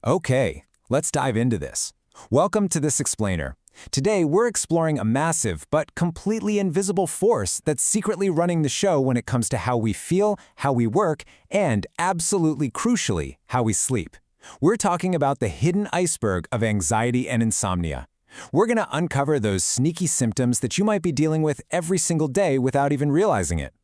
Okay, let's dive into this. Welcome to This Explainer. Today, we're exploring a massive but completely invisible force that's secretly running the show when it comes to how we feel, how we work, and, absolutely crucially, how we sleep. We're talking about the hidden iceberg of anxiety and insomnia. We're going to uncover those sneaky symptoms that you might be dealing with every single day without even realizing it.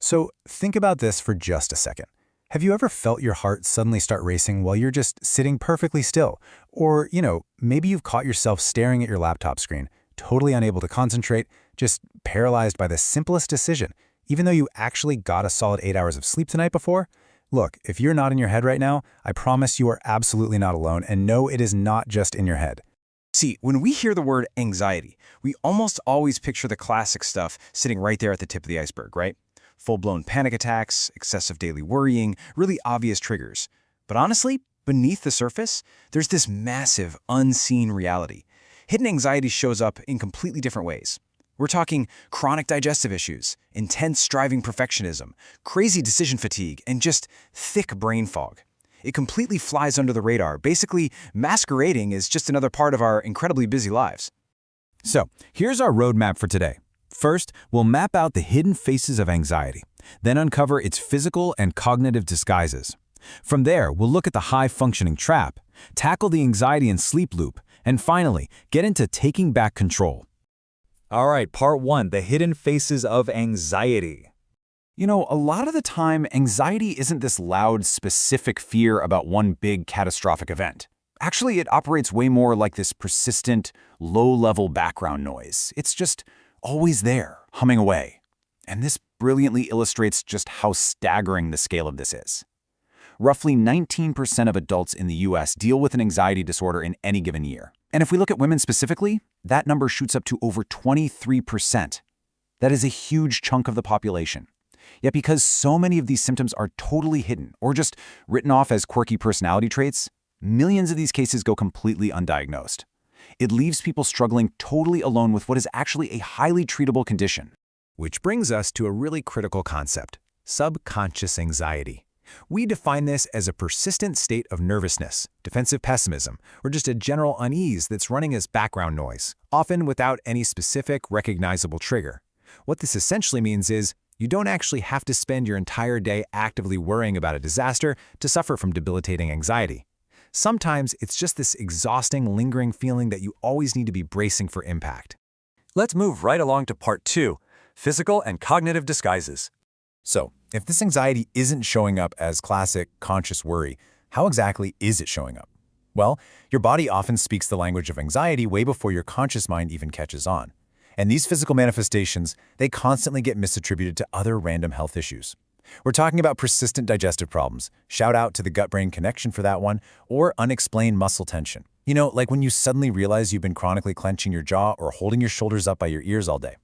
So think about this for just a second. Have you ever felt your heart suddenly start racing while you're just sitting perfectly still? Or, maybe you've caught yourself staring at your laptop screen, totally unable to concentrate, just paralyzed by the simplest decision, even though you actually got a solid 8 hours of sleep the night before? Look, if you're not in your head right now, I promise you are absolutely not alone, and no, it is not just in your head. See, when we hear the word anxiety, we almost always picture the classic stuff sitting right there at the tip of the iceberg, right? Full-blown panic attacks, excessive daily worrying, really obvious triggers. But honestly, beneath the surface, there's this massive, unseen reality. Hidden anxiety shows up in completely different ways. We're talking chronic digestive issues, intense striving perfectionism, crazy decision fatigue, and just thick brain fog. It completely flies under the radar, basically masquerading as just another part of our incredibly busy lives. So, here's our roadmap for today. First, we'll map out the hidden faces of anxiety, then uncover its physical and cognitive disguises. From there, we'll look at the high-functioning trap, tackle the anxiety and sleep loop, and finally, get into taking back control. All right, part one, the hidden faces of anxiety. A lot of the time, anxiety isn't this loud, specific fear about one big catastrophic event. Actually, it operates way more like this persistent, low-level background noise. It's just always there, humming away. And this brilliantly illustrates just how staggering the scale of this is. Roughly 19% of adults in the US deal with an anxiety disorder in any given year. And if we look at women specifically, that number shoots up to over 23%. That is a huge chunk of the population. Yet because so many of these symptoms are totally hidden or just written off as quirky personality traits, millions of these cases go completely undiagnosed. It leaves people struggling totally alone with what is actually a highly treatable condition. Which brings us to a really critical concept: subconscious anxiety. We define this as a persistent state of nervousness, defensive pessimism, or just a general unease that's running as background noise, often without any specific, recognizable trigger. What this essentially means is you don't actually have to spend your entire day actively worrying about a disaster to suffer from debilitating anxiety. Sometimes it's just this exhausting, lingering feeling that you always need to be bracing for impact. Let's move right along to part two, physical and cognitive disguises. So, if this anxiety isn't showing up as classic, conscious worry, how exactly is it showing up? Well, your body often speaks the language of anxiety way before your conscious mind even catches on. And these physical manifestations, they constantly get misattributed to other random health issues. We're talking about persistent digestive problems, shout out to the gut-brain connection for that one, or unexplained muscle tension. Like when you suddenly realize you've been chronically clenching your jaw or holding your shoulders up by your ears all day.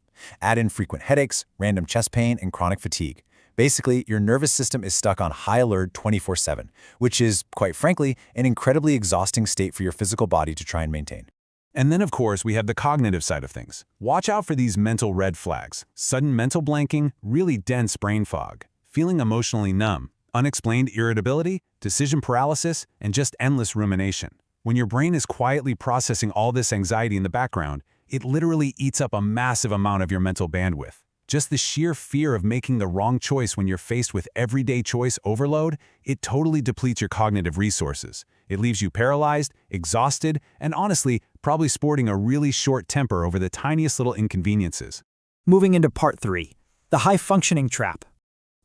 Add in frequent headaches, random chest pain, and chronic fatigue. Basically, your nervous system is stuck on high alert 24/7, which is, quite frankly, an incredibly exhausting state for your physical body to try and maintain. And then, of course, we have the cognitive side of things. Watch out for these mental red flags: sudden mental blanking, really dense brain fog, feeling emotionally numb, unexplained irritability, decision paralysis, and just endless rumination. When your brain is quietly processing all this anxiety in the background, it literally eats up a massive amount of your mental bandwidth. Just the sheer fear of making the wrong choice when you're faced with everyday choice overload, it totally depletes your cognitive resources. It leaves you paralyzed, exhausted, and honestly, probably sporting a really short temper over the tiniest little inconveniences. Moving into part three, the high-functioning trap.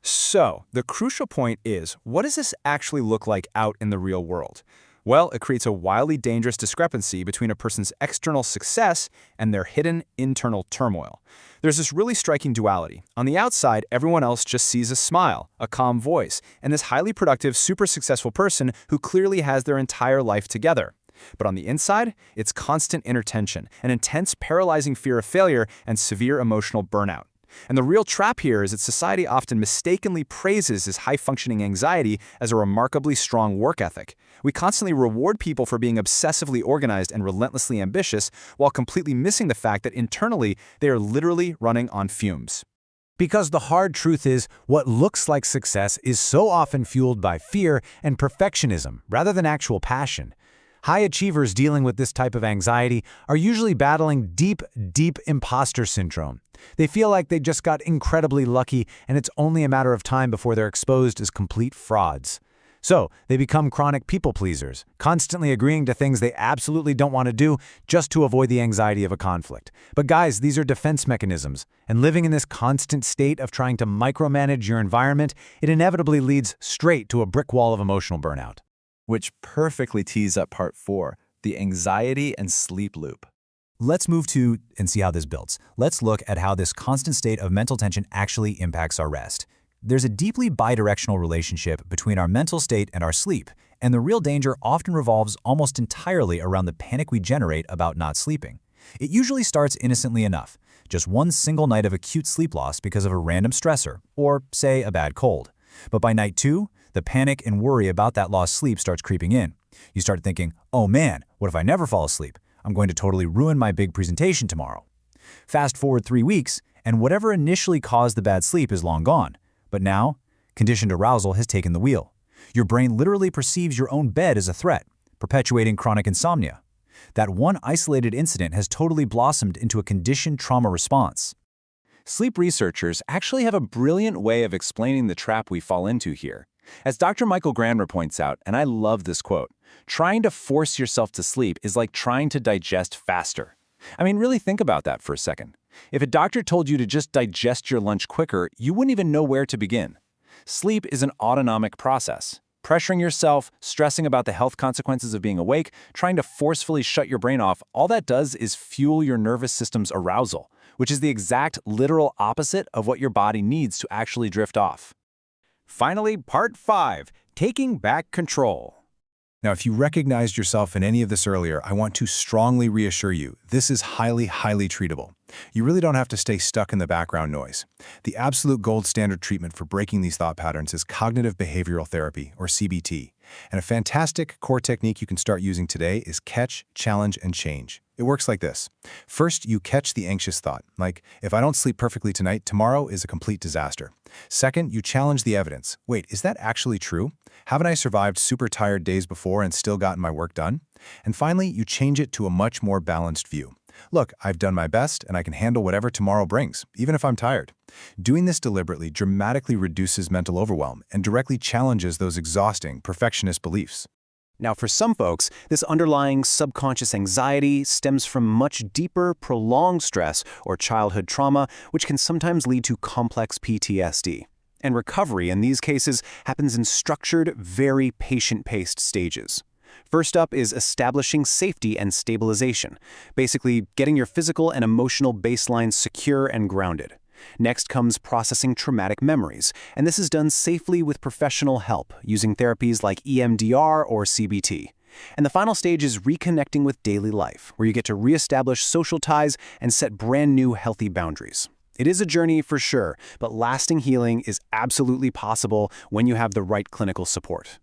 So, the crucial point is, what does this actually look like out in the real world? Well, it creates a wildly dangerous discrepancy between a person's external success and their hidden internal turmoil. There's this really striking duality. On the outside, everyone else just sees a smile, a calm voice, and this highly productive, super successful person who clearly has their entire life together. But on the inside, it's constant inner tension, an intense, paralyzing fear of failure, and severe emotional burnout. And the real trap here is that society often mistakenly praises this high-functioning anxiety as a remarkably strong work ethic. We constantly reward people for being obsessively organized and relentlessly ambitious, while completely missing the fact that internally they are literally running on fumes. Because the hard truth is, what looks like success is so often fueled by fear and perfectionism rather than actual passion. High achievers dealing with this type of anxiety are usually battling deep, deep imposter syndrome. They feel like they just got incredibly lucky and it's only a matter of time before they're exposed as complete frauds. So, they become chronic people pleasers, constantly agreeing to things they absolutely don't want to do just to avoid the anxiety of a conflict. But guys, these are defense mechanisms, and living in this constant state of trying to micromanage your environment, it inevitably leads straight to a brick wall of emotional burnout. Which perfectly tees up part 4, the anxiety and sleep loop. Let's move to and see how this builds. Let's look at how this constant state of mental tension actually impacts our rest. There's a deeply bidirectional relationship between our mental state and our sleep, and the real danger often revolves almost entirely around the panic we generate about not sleeping. It usually starts innocently enough, just one single night of acute sleep loss because of a random stressor, or, say, a bad cold. But by night 2, the panic and worry about that lost sleep starts creeping in. You start thinking, oh man, what if I never fall asleep? I'm going to totally ruin my big presentation tomorrow. Fast forward 3 weeks, and whatever initially caused the bad sleep is long gone. But now, conditioned arousal has taken the wheel. Your brain literally perceives your own bed as a threat, perpetuating chronic insomnia. That one isolated incident has totally blossomed into a conditioned trauma response. Sleep researchers actually have a brilliant way of explaining the trap we fall into here. As Dr. Michael Grandmer points out, and I love this quote, trying to force yourself to sleep is like trying to digest faster. I mean, really think about that for a second. If a doctor told you to just digest your lunch quicker, you wouldn't even know where to begin. Sleep is an autonomic process. Pressuring yourself, stressing about the health consequences of being awake, trying to forcefully shut your brain off, all that does is fuel your nervous system's arousal, which is the exact literal opposite of what your body needs to actually drift off. Finally, part 5, taking back control. Now, if you recognized yourself in any of this earlier, I want to strongly reassure you, this is highly, highly treatable. You really don't have to stay stuck in the background noise. The absolute gold standard treatment for breaking these thought patterns is cognitive behavioral therapy, or CBT. And a fantastic core technique you can start using today is catch, challenge, and change. It works like this. First, you catch the anxious thought, like, if I don't sleep perfectly tonight, tomorrow is a complete disaster. Second, you challenge the evidence. Wait, is that actually true? Haven't I survived super tired days before and still gotten my work done? And finally, you change it to a much more balanced view. Look, I've done my best and I can handle whatever tomorrow brings, even if I'm tired. Doing this deliberately dramatically reduces mental overwhelm and directly challenges those exhausting perfectionist beliefs. Now, for some folks, this underlying subconscious anxiety stems from much deeper, prolonged stress or childhood trauma, which can sometimes lead to complex PTSD. And recovery in these cases happens in structured, very patient-paced stages. First up is establishing safety and stabilization, basically getting your physical and emotional baseline secure and grounded. Next comes processing traumatic memories, and this is done safely with professional help, using therapies like EMDR or CBT. And the final stage is reconnecting with daily life, where you get to reestablish social ties and set brand new healthy boundaries. It is a journey for sure, but lasting healing is absolutely possible when you have the right clinical support.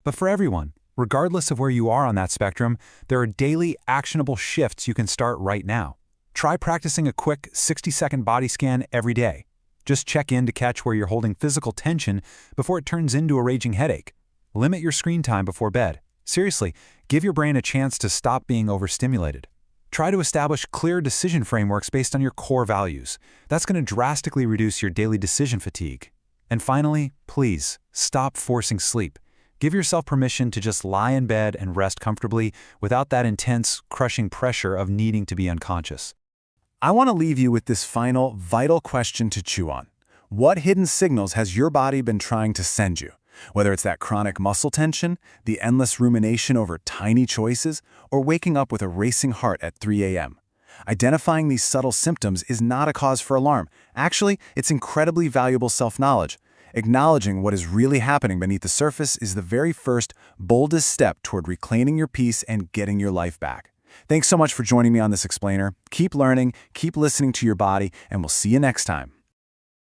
But for everyone, regardless of where you are on that spectrum, there are daily actionable shifts you can start right now. Try practicing a quick 60-second body scan every day. Just check in to catch where you're holding physical tension before it turns into a raging headache. Limit your screen time before bed. Seriously, give your brain a chance to stop being overstimulated. Try to establish clear decision frameworks based on your core values. That's going to drastically reduce your daily decision fatigue. And finally, please, stop forcing sleep. Give yourself permission to just lie in bed and rest comfortably without that intense, crushing pressure of needing to be unconscious. I want to leave you with this final, vital question to chew on. What hidden signals has your body been trying to send you? Whether it's that chronic muscle tension, the endless rumination over tiny choices, or waking up with a racing heart at 3 a.m. Identifying these subtle symptoms is not a cause for alarm. Actually, it's incredibly valuable self-knowledge. Acknowledging what is really happening beneath the surface is the very first, boldest step toward reclaiming your peace and getting your life back. Thanks so much for joining me on this explainer. Keep learning, keep listening to your body, and we'll see you next time.